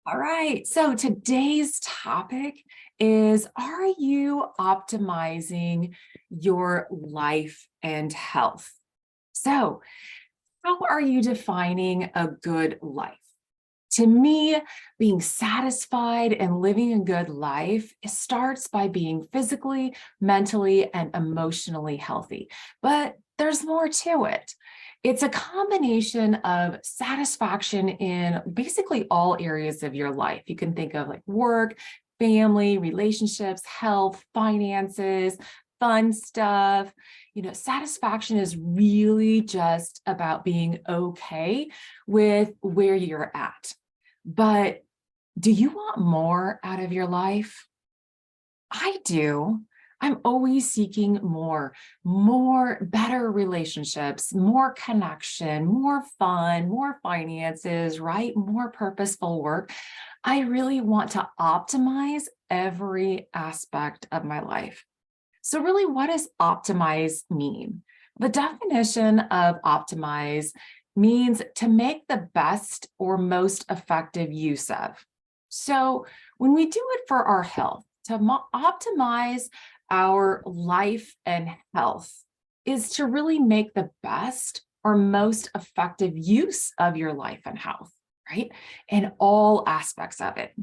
All right, so today's topic is, are you optimizing your life and health? So, how are you defining a good life? To me, being satisfied and living a good life starts by being physically, mentally, and emotionally healthy. But there's more to it. It's a combination of satisfaction in basically all areas of your life. You can think of like work, family, relationships, health, finances, fun stuff. Satisfaction is really just about being okay with where you're at. But do you want more out of your life? I do. I'm always seeking more, better relationships, more connection, more fun, more finances, right? More purposeful work. I really want to optimize every aspect of my life. So really, what does optimize mean? The definition of optimize means to make the best or most effective use of. So when we do it for our health, to optimize our life and health is to really make the best or most effective use of your life and health, right? In all aspects of it.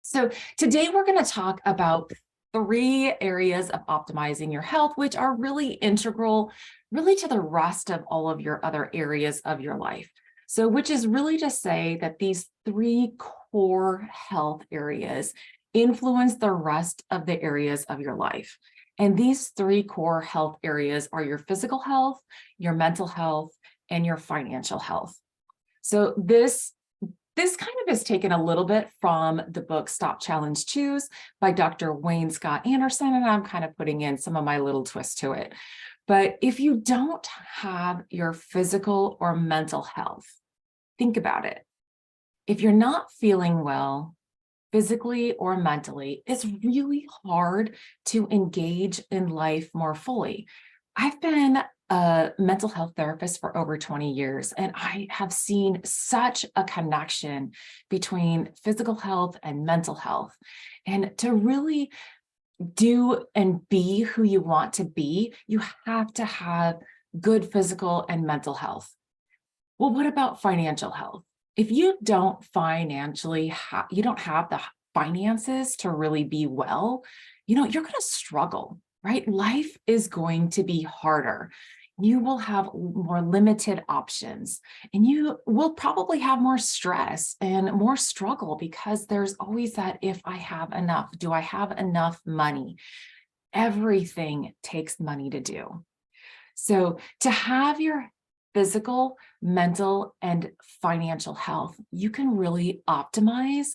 So today we're going to talk about three areas of optimizing your health, which are really integral, really to the rest of all of your other areas of your life. So, which is really to say that these three core health areas influence the rest of the areas of your life. And these three core health areas are your physical health, your mental health, and your financial health. So this kind of is taken a little bit from the book Stop, Challenge, Choose by Dr. Wayne Scott Anderson, and I'm kind of putting in some of my little twists to it. But if you don't have your physical or mental health, think about it. If you're not feeling well, physically or mentally, it's really hard to engage in life more fully. I've been a mental health therapist for over 20 years, and I have seen such a connection between physical health and mental health. And to really do and be who you want to be, you have to have good physical and mental health. Well, what about financial health? If you don't you don't have the finances to really be well, you're going to struggle, right? Life is going to be harder. You will have more limited options, and you will probably have more stress and more struggle because there's always that, if I have enough, do I have enough money? Everything takes money to do. So to have your physical, mental, and financial health, you can really optimize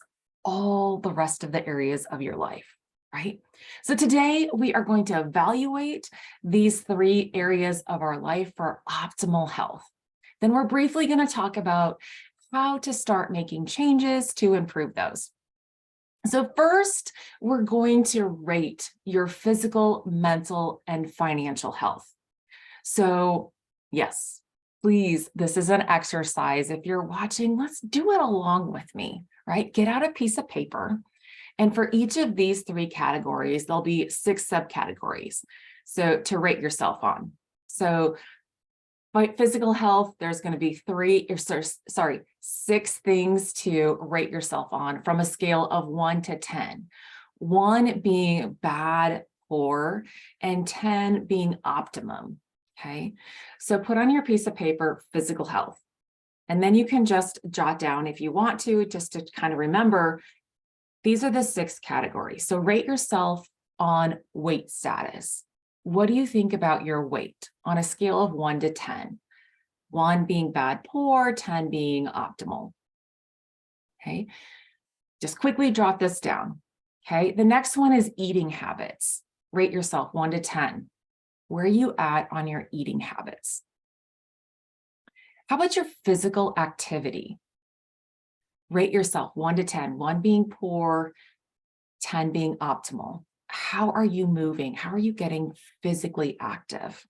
all the rest of the areas of your life, right? So today we are going to evaluate these three areas of our life for optimal health. Then we're briefly going to talk about how to start making changes to improve those. So first, we're going to rate your physical, mental, and financial health. So yes, please, this is an exercise. If you're watching, let's do it along with me, right? Get out a piece of paper. And for each of these three categories, there'll be 6 subcategories. So to rate yourself on. So by physical health, there's going to be 6 things to rate yourself on from a scale of 1 to 10. 1 being bad, poor, and 10 being optimum. Okay, so put on your piece of paper physical health, and then you can just jot down if you want to, just to kind of remember, these are the 6 categories. So rate yourself on weight status. What do you think about your weight on a scale of 1 to 10? 1 being bad, poor, 10 being optimal. Okay, just quickly jot this down. Okay, the next one is eating habits. Rate yourself 1 to 10. Where are you at on your eating habits? How about your physical activity? Rate yourself 1 to 10, 1 being poor, 10 being optimal. How are you moving? How are you getting physically active?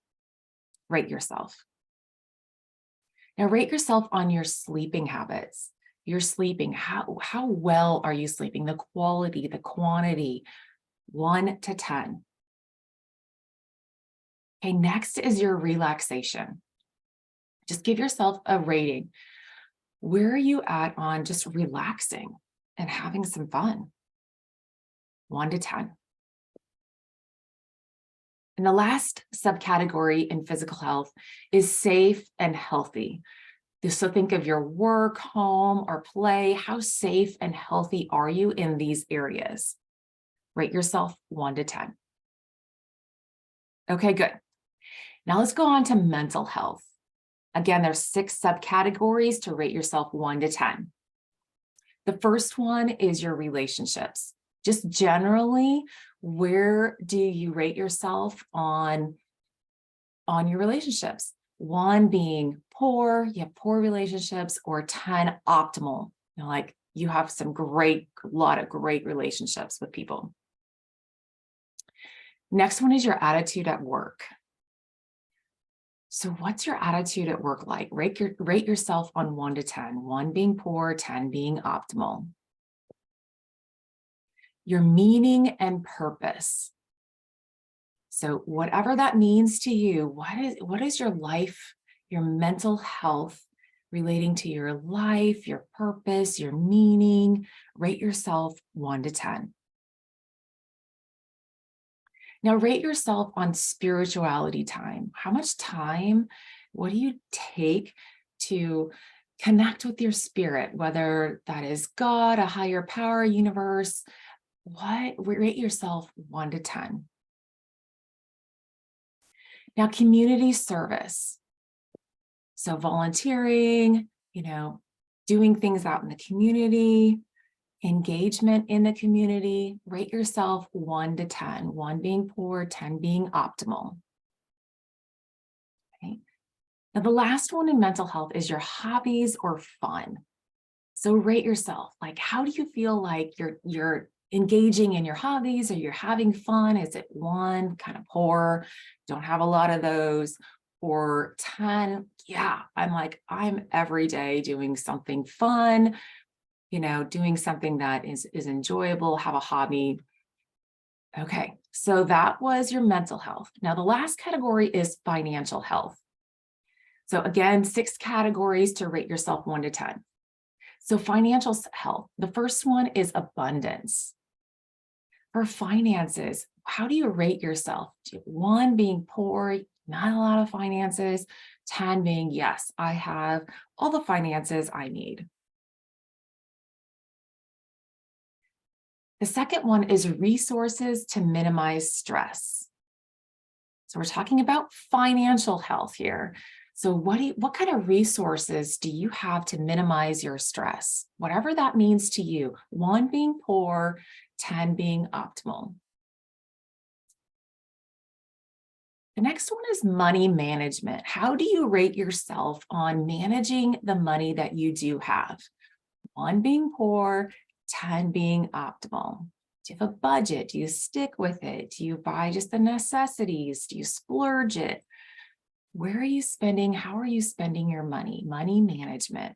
Rate yourself. Now rate yourself on your sleeping habits. You're sleeping. How well are you sleeping? The quality, the quantity, 1 to 10. Okay, next is your relaxation. Just give yourself a rating. Where are you at on just relaxing and having some fun? 1 to 10. And the last subcategory in physical health is safe and healthy. So think of your work, home, or play. How safe and healthy are you in these areas? Rate yourself 1 to 10. Okay, good. Now let's go on to mental health. Again, there's 6 subcategories to rate yourself 1 to 10. The first one is your relationships. Just generally, where do you rate yourself on your relationships? 1 being poor, you have poor relationships, or 10 optimal. Like you have lot of great relationships with people. Next one is your attitude at work. So what's your attitude at work like? Rate yourself on 1 to 10, 1 being poor, 10 being optimal. Your meaning and purpose. So whatever that means to you, what is your life, your mental health relating to your life, your purpose, your meaning? Rate yourself 1 to 10. Now rate yourself on spirituality time. How much time, what do you take to connect with your spirit, whether that is God, a higher power, universe? Rate yourself 1 to 10. Now, community service. So volunteering, doing things out in the community, engagement in the community. Rate yourself 1 to 10, 1 being poor, 10 being optimal. Okay. Now, the last one in mental health is your hobbies or fun. So rate yourself, like, how do you feel like you're engaging in your hobbies, or you're having fun? Is it 1, kind of poor, don't have a lot of those, or 10, yeah, I'm every day doing something fun, doing something that is enjoyable, have a hobby. Okay, so that was your mental health. Now the last category is financial health. So again, 6 categories to rate yourself 1 to 10. So financial health, the first one is abundance. For finances, how do you rate yourself? 1 being poor, not a lot of finances, 10 being, yes, I have all the finances I need. The second one is resources to minimize stress. So we're talking about financial health here. So what kind of resources do you have to minimize your stress? Whatever that means to you, 1 being poor, 10 being optimal. The next one is money management. How do you rate yourself on managing the money that you do have? 1 being poor, 10 being optimal. Do you have a budget? Do you stick with it? Do you buy just the necessities? Do you splurge it? Where are you spending? How are you spending your money? Money management.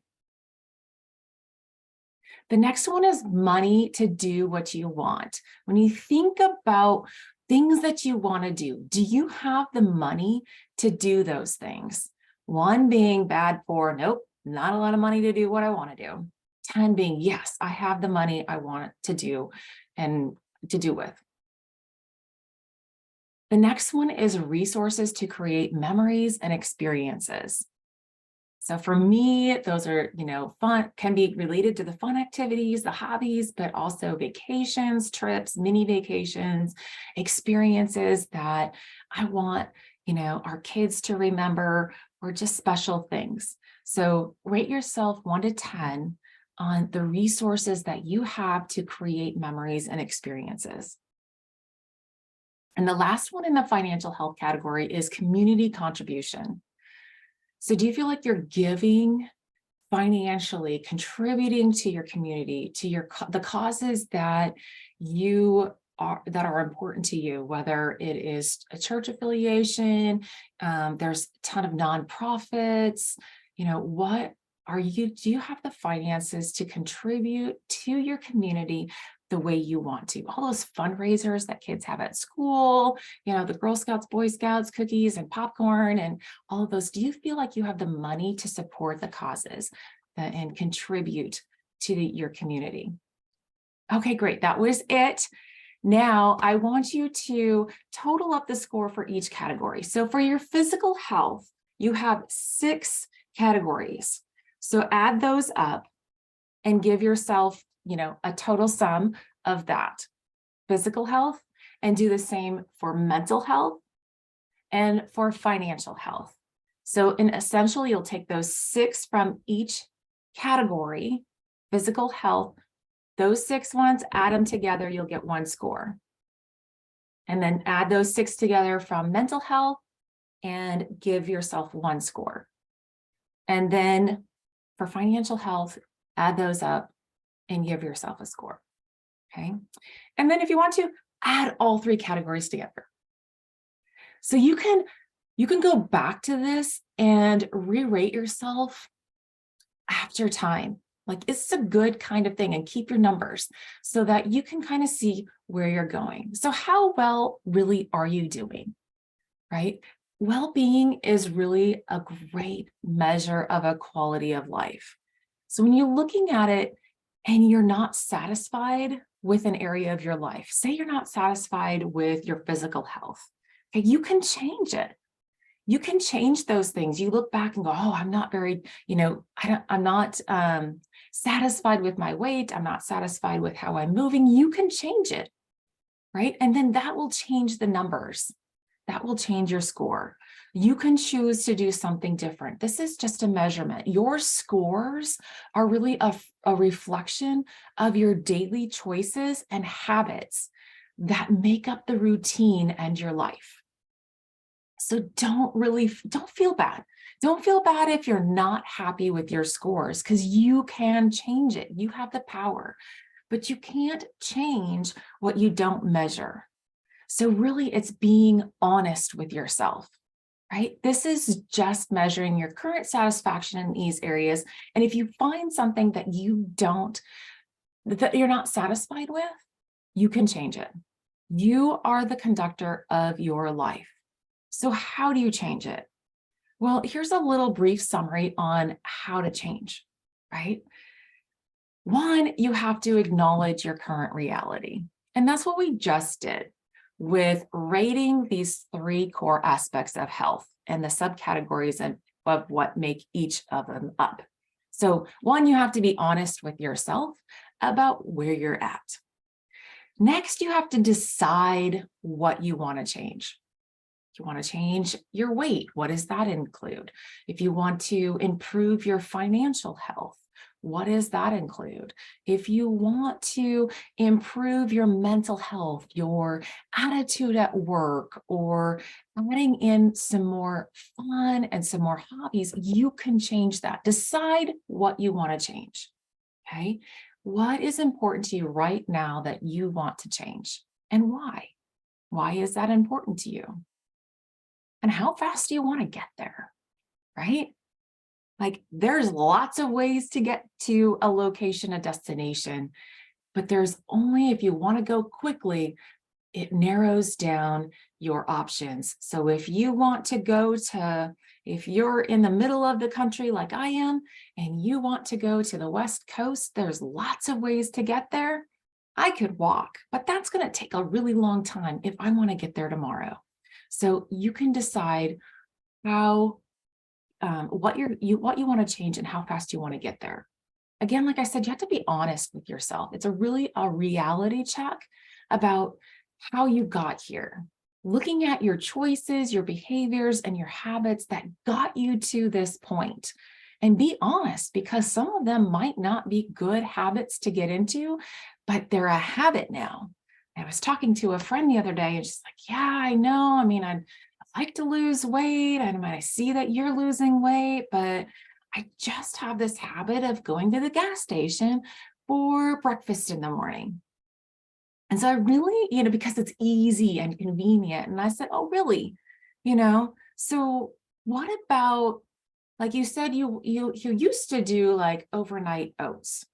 The next one is money to do what you want. When you think about things that you want to do you have the money to do those things? 1 being bad, poor, nope, not a lot of money to do what I want to do. 10 being, yes, I have the money I want to do and to do with. The next one is resources to create memories and experiences. So for me, those are, fun, can be related to the fun activities, the hobbies, but also vacations, trips, mini vacations, experiences that I want, our kids to remember, or just special things. So rate yourself 1 to 10 on the resources that you have to create memories and experiences. And the last one in the financial health category is community contribution. So do you feel like you're giving financially, contributing to your community, to the causes that are important to you, whether it is a church affiliation, there's a ton of nonprofits, what do you have the finances to contribute to your community the way you want to? All those fundraisers that kids have at school, the Girl Scouts, Boy Scouts, cookies and popcorn and all of those. Do you feel like you have the money to support the causes and contribute to your community? Okay, great. That was it. Now I want you to total up the score for each category. So for your physical health, you have 6 categories. So add those up and give yourself, a total sum of that physical health, and do the same for mental health and for financial health. So in essential, you'll take those 6 from each category, physical health, those 6 ones, add them together, you'll get 1 score. And then add those 6 together from mental health and give yourself 1 score. And then for financial health, add those up and give yourself a score. Okay. And then if you want to, add all 3 categories together. So you can go back to this and re-rate yourself after time. Like, it's a good kind of thing, and keep your numbers so that you can kind of see where you're going. So how well really are you doing, right? Well-being is really a great measure of a quality of life. So when you're looking at it and you're not satisfied with an area of your life, say you're not satisfied with your physical health, okay, you can change it. You can change those things. You look back and go, oh, I'm not very, I'm not satisfied with my weight. I'm not satisfied with how I'm moving. You can change it, right? And then that will change the numbers. That will change your score. You can choose to do something different. This is just a measurement. Your scores are really a reflection of your daily choices and habits that make up the routine and your life. So don't feel bad. Don't feel bad if you're not happy with your scores, because you can change it. You have the power, but you can't change what you don't measure. So really, it's being honest with yourself, right? This is just measuring your current satisfaction in these areas. And if you find something that that you're not satisfied with, you can change it. You are the conductor of your life. So how do you change it? Well, here's a little brief summary on how to change, right? 1, you have to acknowledge your current reality. And that's what we just did with rating these 3 core aspects of health and the subcategories of what make each of them up. So 1, you have to be honest with yourself about where you're at. Next, you have to decide what you want to change. You want to change your weight, what does that include? If you want to improve your financial health, what does that include? If you want to improve your mental health, your attitude at work, or adding in some more fun and some more hobbies, you can change that. Decide what you want to change, okay? What is important to you right now that you want to change, and why? Why is that important to you? And how fast do you want to get there, right? Like, there's lots of ways to get to a location, a destination, but there's only, if you want to go quickly, it narrows down your options. So if you want to if you're in the middle of the country like I am, and you want to go to the West Coast, there's lots of ways to get there. I could walk, but that's going to take a really long time if I want to get there tomorrow. So you can decide what you want to change and how fast you want to get there. Again, like I said, you have to be honest with yourself. It's a reality check about how you got here. Looking at your choices, your behaviors, and your habits that got you to this point. And be honest, because some of them might not be good habits to get into, but they're a habit now. I was talking to a friend the other day, and she's like, yeah, I know. I mean, I'd like to lose weight, and I see that you're losing weight, but I just have this habit of going to the gas station for breakfast in the morning. And so I really, because it's easy and convenient. And I said, oh, really? So what about like you said, you used to do like overnight oats.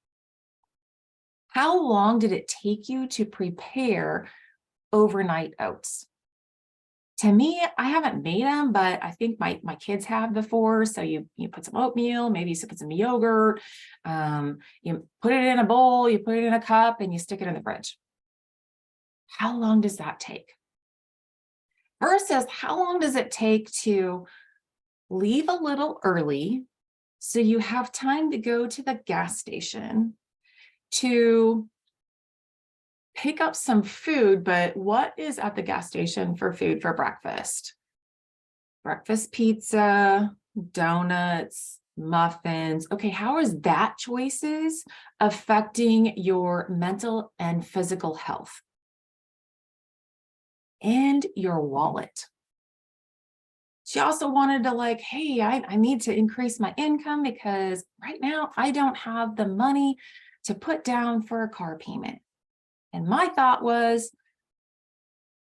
How long did it take you to prepare overnight oats? To me, I haven't made them, but I think my kids have before. So you put some oatmeal, maybe you put some yogurt, you put it in a bowl, you put it in a cup, and you stick it in the fridge. How long does that take? Versus how long does it take to leave a little early so you have time to go to the gas station to pick up some food, but what is at the gas station for food for breakfast? Breakfast pizza, donuts, muffins. Okay, how is that choices affecting your mental and physical health and your wallet? She also wanted to like, hey, I need to increase my income because right now I don't have the money to put down for a car payment. And my thought was,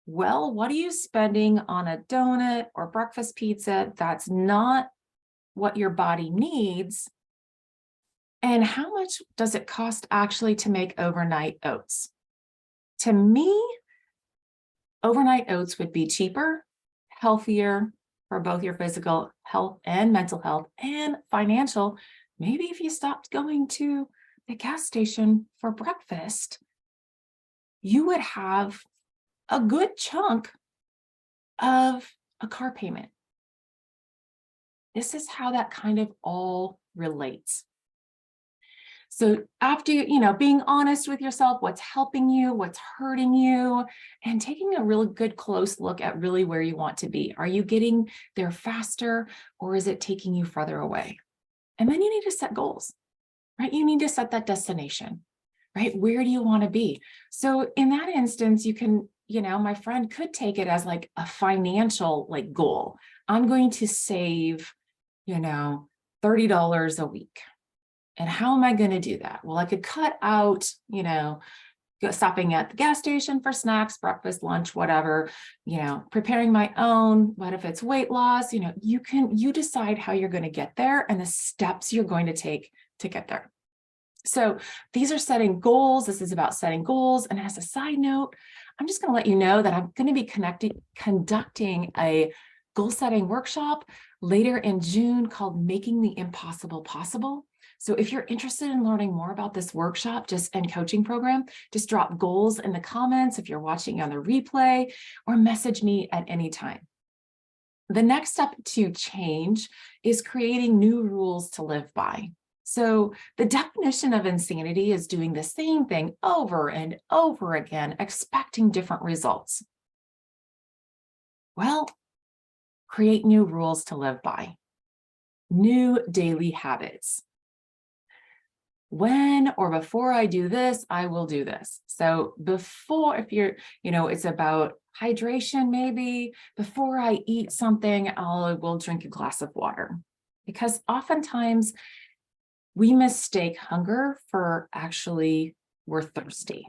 well, what are you spending on a donut or breakfast pizza that's not what your body needs? And how much does it cost actually to make overnight oats? To me, overnight oats would be cheaper, healthier for both your physical health and mental health and financial. Maybe if you stopped going to the gas station for breakfast, you would have a good chunk of a car payment. This is how that kind of all relates. So after, being honest with yourself, what's helping you, what's hurting you, and taking a really good close look at really where you want to be. Are you getting there faster or is it taking you further away? And then you need to set goals, right? You need to set that destination, right? Where do you want to be? So in that instance, you can, my friend could take it as like a financial like goal. I'm going to save, $30 a week. And how am I going to do that? Well, I could cut out, stopping at the gas station for snacks, breakfast, lunch, whatever, preparing my own. What if it's weight loss? You decide how you're going to get there and the steps you're going to take to get there. So these are setting goals. This is about setting goals. And as a side note, I'm just going to let you know that I'm going to be conducting a goal setting workshop later in June called Making the Impossible Possible. So if you're interested in learning more about this workshop and coaching program, just drop goals in the comments if you're watching on the replay or message me at any time. The next step to change is creating new rules to live by. So the definition of insanity is doing the same thing over and over again, expecting different results. Well, create new rules to live by, new daily habits. When or before I do this, I will do this. So before, if you're, it's about hydration, maybe before I eat something, I will drink a glass of water, because oftentimes we mistake hunger for actually we're thirsty.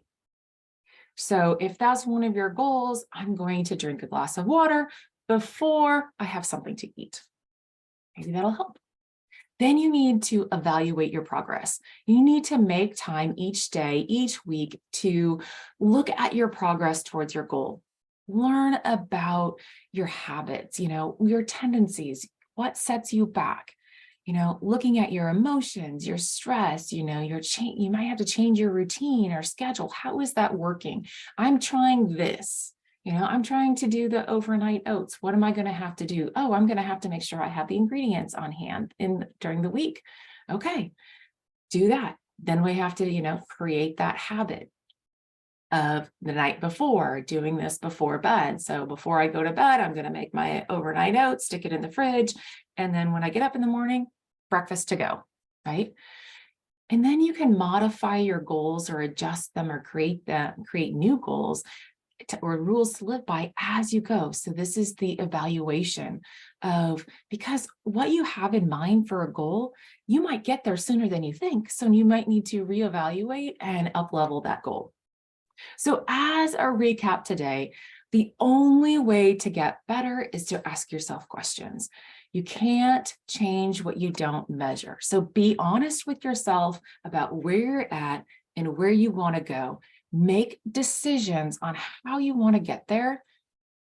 So if that's one of your goals, I'm going to drink a glass of water before I have something to eat. Maybe that'll help. Then you need to evaluate your progress. You need to make time each day, each week to look at your progress towards your goal. Learn about your habits, your tendencies, what sets you back, looking at your emotions, your stress, you might have to change your routine or schedule. How is that working? I'm trying this. I'm trying to do the overnight oats. What am I going to have to do? Oh, I'm going to have to make sure I have the ingredients on hand during the week. Okay, do that. Then we have to, create that habit of the night before, doing this before bed. So before I go to bed, I'm going to make my overnight oats, stick it in the fridge. And then when I get up in the morning, breakfast to go, right? And then you can modify your goals or adjust them or create new goals or rules to live by as you go. So this is the evaluation because what you have in mind for a goal, you might get there sooner than you think. So you might need to reevaluate and up-level that goal. So as a recap today, the only way to get better is to ask yourself questions. You can't change what you don't measure. So be honest with yourself about where you're at and where you want to go. Make decisions on how you want to get there,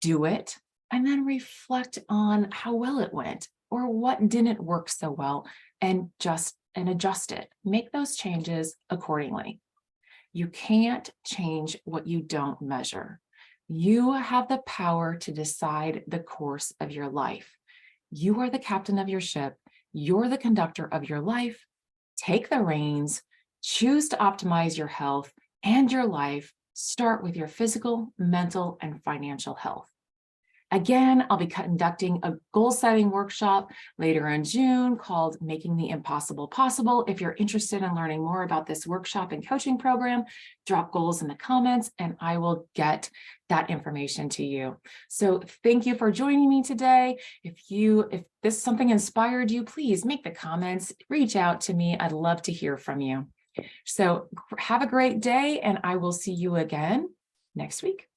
do it, and then reflect on how well it went or what didn't work so well and adjust it. Make those changes accordingly. You can't change what you don't measure. You have the power to decide the course of your life. You are the captain of your ship. You're the conductor of your life. Take the reins, choose to optimize your health and your life. Start with your physical, mental, and financial health. Again, I'll be conducting a goal-setting workshop later in June called Making the Impossible Possible. If you're interested in learning more about this workshop and coaching program, drop goals in the comments and I will get that information to you. So thank you for joining me today. If this something inspired you, please make the comments, reach out to me. I'd love to hear from you. So have a great day and I will see you again next week.